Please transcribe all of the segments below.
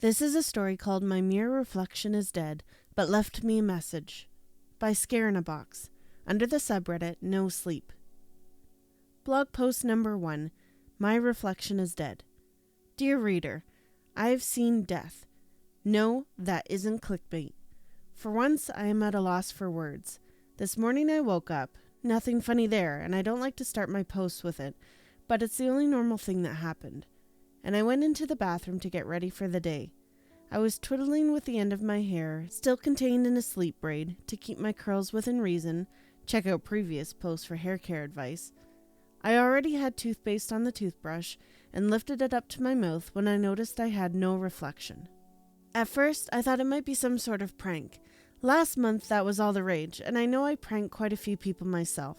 This is a story called My Mere Reflection is Dead, but Left Me a Message, by Scare in a Box, under the subreddit No Sleep. Blog post number 1, My Reflection is Dead. Dear reader, I have seen death. No, that isn't clickbait. For once, I am at a loss for words. This morning I woke up. Nothing funny there, and I don't like to start my posts with it, but it's the only normal thing that happened. And I went into the bathroom to get ready for the day. I was twiddling with the end of my hair, still contained in a sleep braid, to keep my curls within reason. Check out previous posts for hair care advice. I already had toothpaste on the toothbrush and lifted it up to my mouth when I noticed I had no reflection. At first, I thought it might be some sort of prank. Last month, that was all the rage, and I know I pranked quite a few people myself.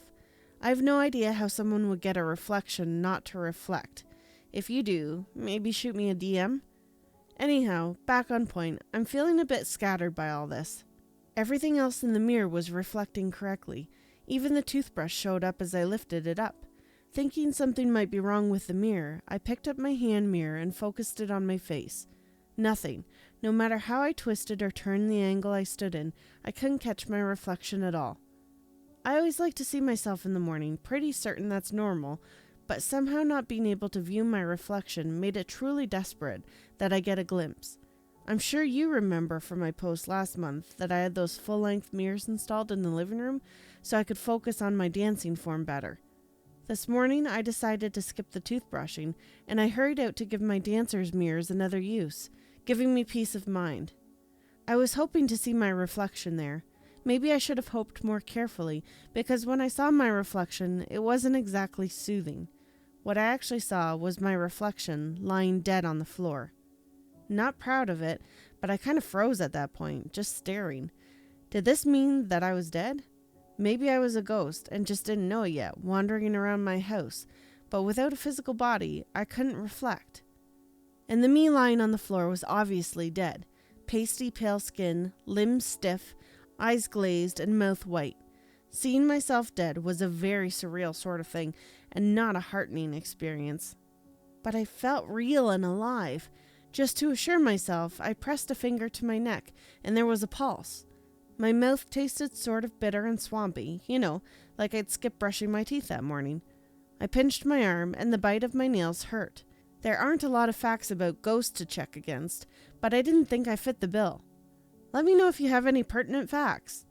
I have no idea how someone would get a reflection not to reflect. If you do, maybe shoot me a DM? Anyhow, back on point, I'm feeling a bit scattered by all this. Everything else in the mirror was reflecting correctly. Even the toothbrush showed up as I lifted it up. Thinking something might be wrong with the mirror, I picked up my hand mirror and focused it on my face. Nothing. No matter how I twisted or turned the angle I stood in, I couldn't catch my reflection at all. I always like to see myself in the morning, pretty certain that's normal, but somehow not being able to view my reflection made it truly desperate that I get a glimpse. I'm sure you remember from my post last month that I had those full-length mirrors installed in the living room so I could focus on my dancing form better. This morning I decided to skip the toothbrushing, and I hurried out to give my dancer's mirrors another use, giving me peace of mind. I was hoping to see my reflection there. Maybe I should have hoped more carefully, because when I saw my reflection, it wasn't exactly soothing. What I actually saw was my reflection lying dead on the floor. Not proud of it, but I kind of froze at that point, just staring. Did this mean that I was dead? Maybe I was a ghost and just didn't know it yet, wandering around my house, but without a physical body, I couldn't reflect. And the me lying on the floor was obviously dead. Pasty pale skin, limbs stiff, eyes glazed, and mouth white. Seeing myself dead was a very surreal sort of thing, and not a heartening experience. But I felt real and alive. Just to assure myself, I pressed a finger to my neck, and there was a pulse. My mouth tasted sort of bitter and swampy, like I'd skipped brushing my teeth that morning. I pinched my arm, and the bite of my nails hurt. There aren't a lot of facts about ghosts to check against, but I didn't think I fit the bill. Let me know if you have any pertinent facts.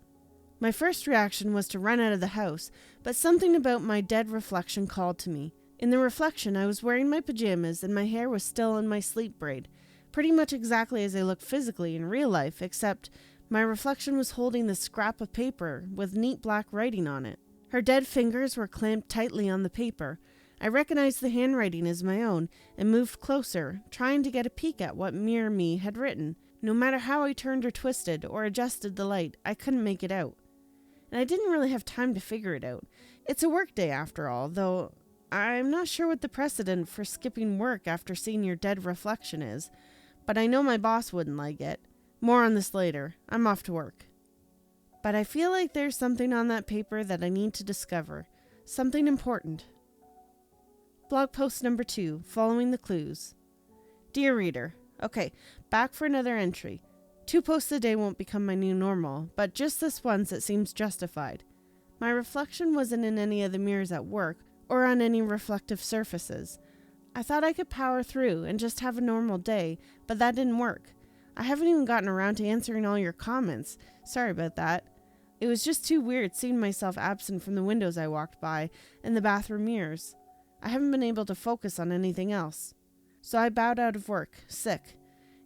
My first reaction was to run out of the house, but something about my dead reflection called to me. In the reflection, I was wearing my pajamas and my hair was still in my sleep braid, pretty much exactly as I looked physically in real life, except my reflection was holding the scrap of paper with neat black writing on it. Her dead fingers were clamped tightly on the paper. I recognized the handwriting as my own and moved closer, trying to get a peek at what Mirror Me had written. No matter how I turned or twisted or adjusted the light, I couldn't make it out. And I didn't really have time to figure it out. It's a work day after all, though I'm not sure what the precedent for skipping work after seeing your dead reflection is, but I know my boss wouldn't like it. More on this later. I'm off to work. But I feel like there's something on that paper that I need to discover. Something important. Blog post number 2, following the clues. Dear reader, okay, back for another entry. 2 posts a day won't become my new normal, but just this once it seems justified. My reflection wasn't in any of the mirrors at work or on any reflective surfaces. I thought I could power through and just have a normal day, but that didn't work. I haven't even gotten around to answering all your comments. Sorry about that. It was just too weird seeing myself absent from the windows I walked by and the bathroom mirrors. I haven't been able to focus on anything else. So I bowed out of work, sick.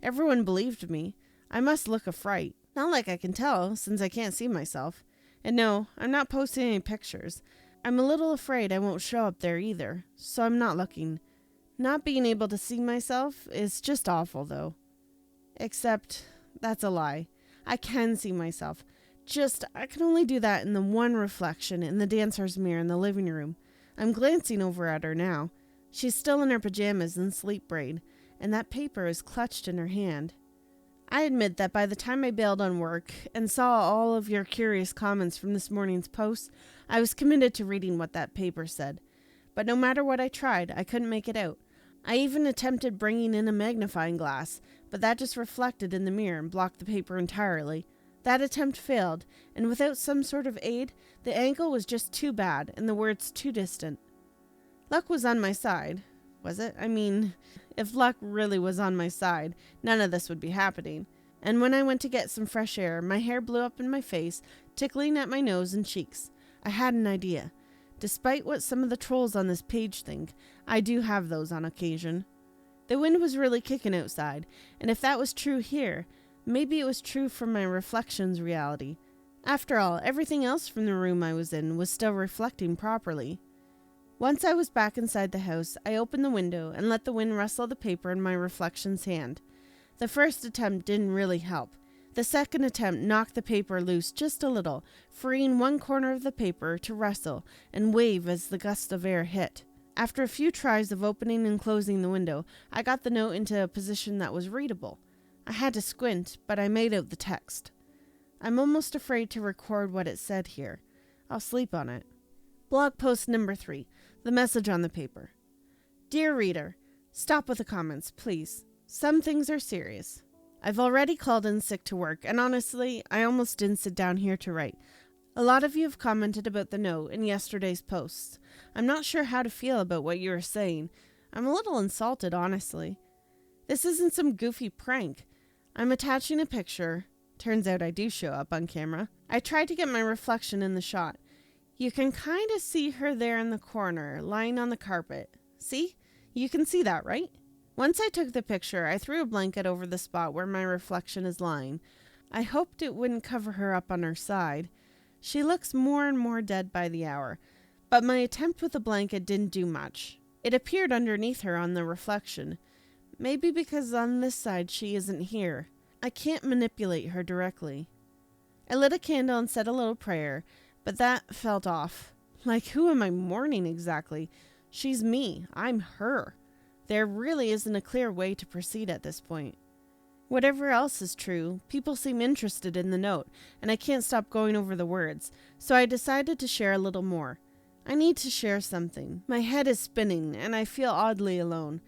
Everyone believed me. I must look a fright. Not like I can tell, since I can't see myself. And no, I'm not posting any pictures. I'm a little afraid I won't show up there either, so I'm not looking. Not being able to see myself is just awful, though. Except, that's a lie. I can see myself. I can only do that in the one reflection in the dancer's mirror in the living room. I'm glancing over at her now. She's still in her pajamas and sleep braid, and that paper is clutched in her hand. I admit that by the time I bailed on work and saw all of your curious comments from this morning's post, I was committed to reading what that paper said. But no matter what I tried, I couldn't make it out. I even attempted bringing in a magnifying glass, but that just reflected in the mirror and blocked the paper entirely. That attempt failed, and without some sort of aid, the angle was just too bad and the words too distant. Luck was on my side. Was it? I mean, if luck really was on my side, none of this would be happening. And when I went to get some fresh air, my hair blew up in my face, tickling at my nose and cheeks. I had an idea. Despite what some of the trolls on this page think, I do have those on occasion. The wind was really kicking outside, and if that was true here, maybe it was true for my reflection's reality. After all, everything else from the room I was in was still reflecting properly. Once I was back inside the house, I opened the window and let the wind rustle the paper in my reflection's hand. The first attempt didn't really help. The second attempt knocked the paper loose just a little, freeing one corner of the paper to rustle and wave as the gust of air hit. After a few tries of opening and closing the window, I got the note into a position that was readable. I had to squint, but I made out the text. I'm almost afraid to record what it said here. I'll sleep on it. Blog post number 3. The message on the paper. Dear reader, stop with the comments, please. Some things are serious. I've already called in sick to work, and honestly, I almost didn't sit down here to write. A lot of you have commented about the note in yesterday's posts. I'm not sure how to feel about what you are saying. I'm a little insulted, honestly. This isn't some goofy prank. I'm attaching a picture. Turns out I do show up on camera. I tried to get my reflection in the shot. You can kind of see her there in the corner, lying on the carpet. See? You can see that, right? Once I took the picture, I threw a blanket over the spot where my reflection is lying. I hoped it wouldn't cover her up on her side. She looks more and more dead by the hour, but my attempt with the blanket didn't do much. It appeared underneath her on the reflection. Maybe because on this side she isn't here. I can't manipulate her directly. I lit a candle and said a little prayer, but that felt off. Like, who am I mourning exactly? She's me. I'm her. There really isn't a clear way to proceed at this point. Whatever else is true, people seem interested in the note, and I can't stop going over the words, so I decided to share a little more. I need to share something. My head is spinning, and I feel oddly alone.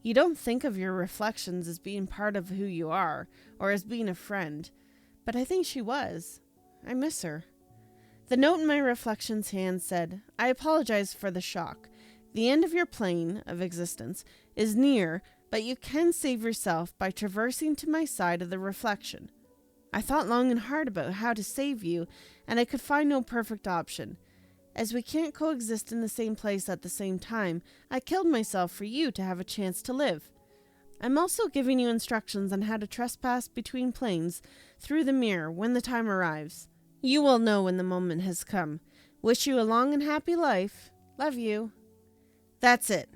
You don't think of your reflections as being part of who you are, or as being a friend, but I think she was. I miss her. The note in my reflection's hand said, I apologize for the shock. The end of your plane of existence is near, but you can save yourself by traversing to my side of the reflection. I thought long and hard about how to save you, and I could find no perfect option. As we can't coexist in the same place at the same time, I killed myself for you to have a chance to live. I'm also giving you instructions on how to trespass between planes through the mirror when the time arrives. You will know when the moment has come. Wish you a long and happy life. Love you. That's it.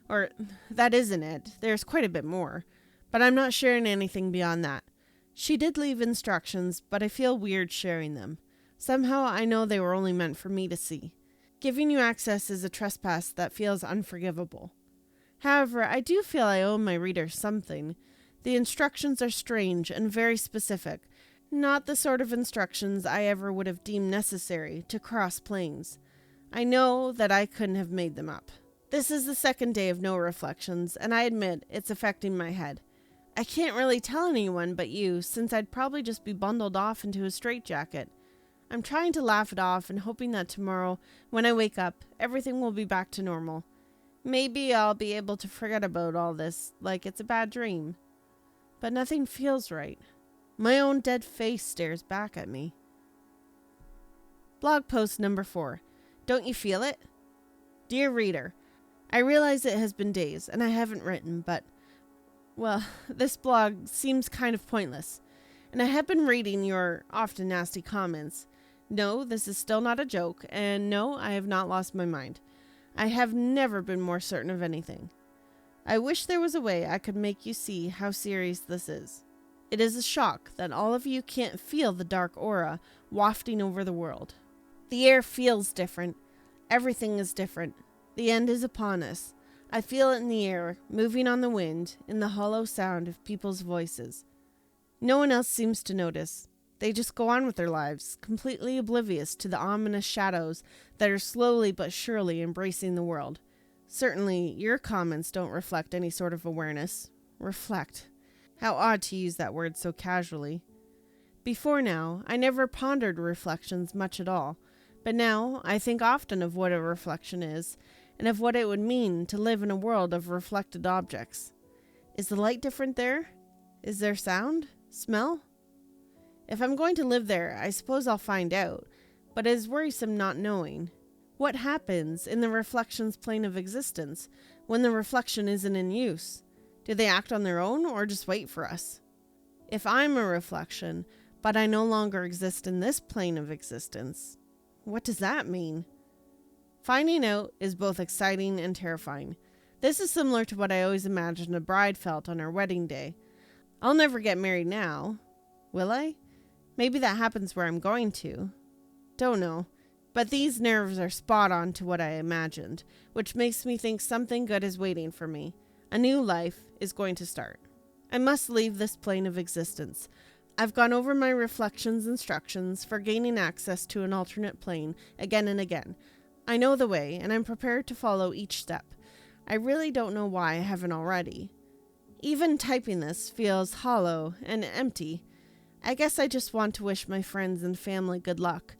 Or, that isn't it. There's quite a bit more. But I'm not sharing anything beyond that. She did leave instructions, but I feel weird sharing them. Somehow I know they were only meant for me to see. Giving you access is a trespass that feels unforgivable. However, I do feel I owe my readers something. The instructions are strange and very specific, not the sort of instructions I ever would have deemed necessary to cross planes. I know that I couldn't have made them up. This is the second day of no reflections, and I admit it's affecting my head. I can't really tell anyone but you, since I'd probably just be bundled off into a straitjacket. I'm trying to laugh it off and hoping that tomorrow, when I wake up, everything will be back to normal. Maybe I'll be able to forget about all this, like it's a bad dream. But nothing feels right. My own dead face stares back at me. Blog post number 4. Don't you feel it? Dear reader, I realize it has been days, and I haven't written, but, well, this blog seems kind of pointless, and I have been reading your often nasty comments. No, this is still not a joke, and no, I have not lost my mind. I have never been more certain of anything. I wish there was a way I could make you see how serious this is. It is a shock that all of you can't feel the dark aura wafting over the world. The air feels different. Everything is different. The end is upon us. I feel it in the air, moving on the wind, in the hollow sound of people's voices. No one else seems to notice. They just go on with their lives, completely oblivious to the ominous shadows that are slowly but surely embracing the world. Certainly, your comments don't reflect any sort of awareness. Reflect. How odd to use that word so casually. Before now, I never pondered reflections much at all, but now I think often of what a reflection is, and of what it would mean to live in a world of reflected objects. Is the light different there? Is there sound? Smell? If I'm going to live there, I suppose I'll find out, but it is worrisome not knowing. What happens in the reflection's plane of existence when the reflection isn't in use? Do they act on their own or just wait for us? If I'm a reflection, but I no longer exist in this plane of existence, what does that mean? Finding out is both exciting and terrifying. This is similar to what I always imagined a bride felt on her wedding day. I'll never get married now. Will I? Maybe that happens where I'm going to. Don't know. But these nerves are spot on to what I imagined, which makes me think something good is waiting for me. A new life is going to start. I must leave this plane of existence. I've gone over my reflections instructions for gaining access to an alternate plane again and again. I know the way, and I'm prepared to follow each step. I really don't know why I haven't already. Even typing this feels hollow and empty. I guess I just want to wish my friends and family good luck.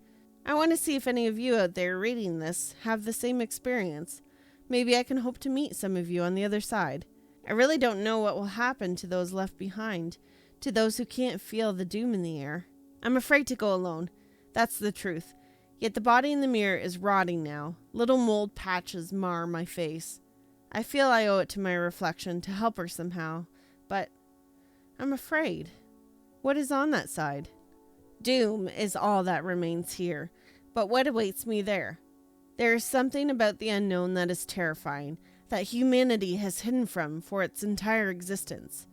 I want to see if any of you out there reading this have the same experience. Maybe I can hope to meet some of you on the other side. I really don't know what will happen to those left behind, to those who can't feel the doom in the air. I'm afraid to go alone. That's the truth. Yet the body in the mirror is rotting now. Little mold patches mar my face. I feel I owe it to my reflection to help her somehow, but I'm afraid. What is on that side? Doom is all that remains here, but what awaits me there? There is something about the unknown that is terrifying, that humanity has hidden from for its entire existence.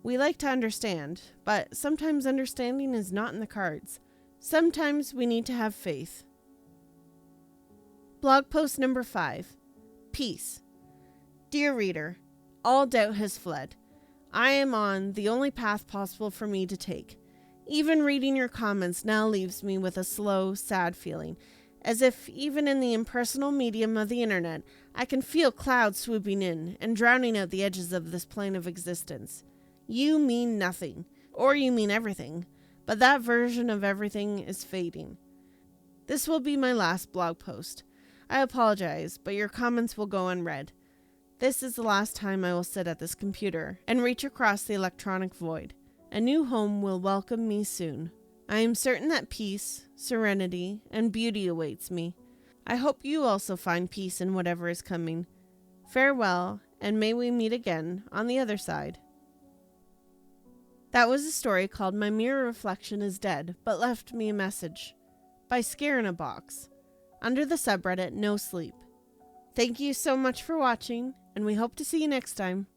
We like to understand, but sometimes understanding is not in the cards. Sometimes we need to have faith. Blog post number 5. Peace. Dear reader, all doubt has fled. I am on the only path possible for me to take. Even reading your comments now leaves me with a slow, sad feeling, as if even in the impersonal medium of the internet, I can feel clouds swooping in and drowning out the edges of this plane of existence. You mean nothing, or you mean everything, but that version of everything is fading. This will be my last blog post. I apologize, but your comments will go unread. This is the last time I will sit at this computer and reach across the electronic void. A new home will welcome me soon. I am certain that peace, serenity, and beauty awaits me. I hope you also find peace in whatever is coming. Farewell, and may we meet again on the other side. That was a story called My Mirror Reflection is Dead, but Left Me a Message, by Scare in a Box, under the subreddit nosleep. Thank you so much for watching, and we hope to see you next time.